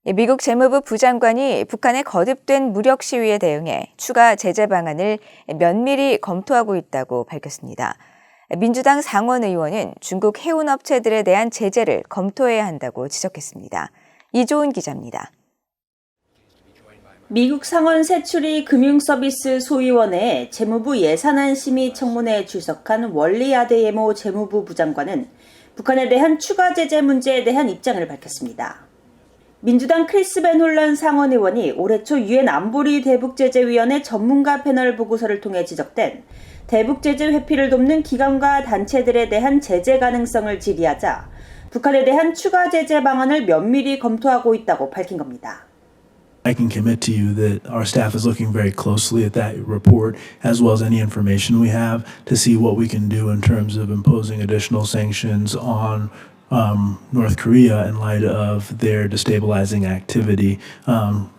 미국 재무부 부장관이 북한의 거듭된 무력 시위에 대응해 추가 제재 방안을 면밀히 검토하고 있다고 밝혔습니다. 민주당 상원 의원은 중국 해운업체들에 대한 제재를 검토해야 한다고 지적했습니다. 이조은 기자입니다. 미국 상원 세추리 금융서비스 소위원회의 재무부 예산안 심의 청문회에 출석한 월리 아데예모 재무부 부장관은 북한에 대한 추가 제재 문제에 대한 입장을 밝혔습니다. 민주당 크리스 벤 홀런 상원 의원이 올해 초 유엔 안보리 대북제재위원회 전문가 패널 보고서를 통해 지적된 대북제재 회피를 돕는 기관과 단체들에 대한 제재 가능성을 질의하자 북한에 대한 추가 제재 방안을 면밀히 검토하고 있다고 밝힌 겁니다. I can commit to you that our staff is looking very closely at that report, as well as any information we have, to see what we can do in terms of imposing additional sanctions on North Korea in light of their destabilizing activity.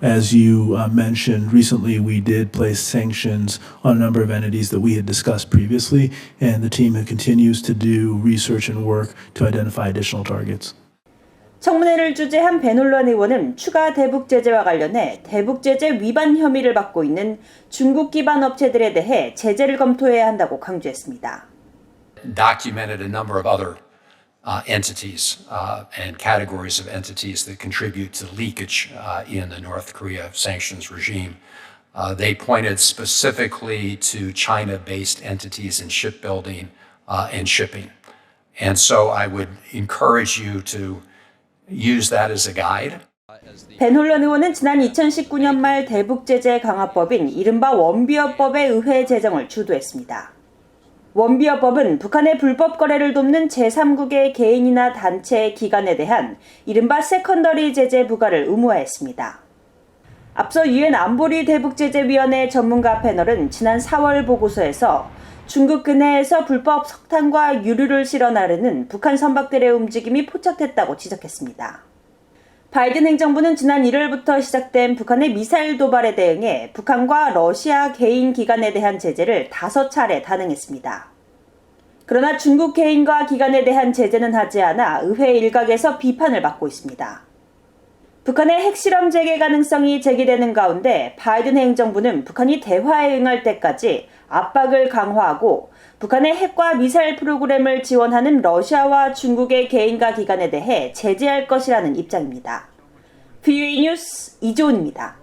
As you mentioned, recently we did place sanctions on a number of entities that we had discussed previously, and the team continues to do research and work to identify additional targets. 청문회를 주재한 벤 홀런 의원은 추가 대북 제재와 관련해 대북 제재 위반 혐의를 받고 있는 중국 기반 업체들에 대해 제재를 검토해야 한다고 강조했습니다. Documented a number of other entities and categories of entities that contribute to leakage in the North Korea sanctions regime. They pointed specifically to China-based entities in shipbuilding and shipping. And so I would encourage you to use that as a guide. 벤 홀런 의원은 지난 2019년 말 대북제재 강화법인 이른바 원비어법의 의회 제정을 주도했습니다. 원비어법은 북한의 불법 거래를 돕는 제3국의 개인이나 단체, 기관에 대한 이른바 세컨더리 제재 부과를 의무화했습니다. 앞서 유엔 안보리 대북제재위원회 전문가 패널은 지난 4월 보고서에서 중국 근해에서 불법 석탄과 유류를 실어 나르는 북한 선박들의 움직임이 포착됐다고 지적했습니다. 바이든 행정부는 지난 1월부터 시작된 북한의 미사일 도발에 대응해 북한과 러시아 개인 기관에 대한 제재를 5차례 단행했습니다. 그러나 중국 개인과 기관에 대한 제재는 하지 않아 의회 일각에서 비판을 받고 있습니다. 북한의 핵실험 재개 가능성이 제기되는 가운데 바이든 행정부는 북한이 대화에 응할 때까지 압박을 강화하고 북한의 핵과 미사일 프로그램을 지원하는 러시아와 중국의 개인과 기관에 대해 제재할 것이라는 입장입니다. VOA 뉴스 이조은입니다.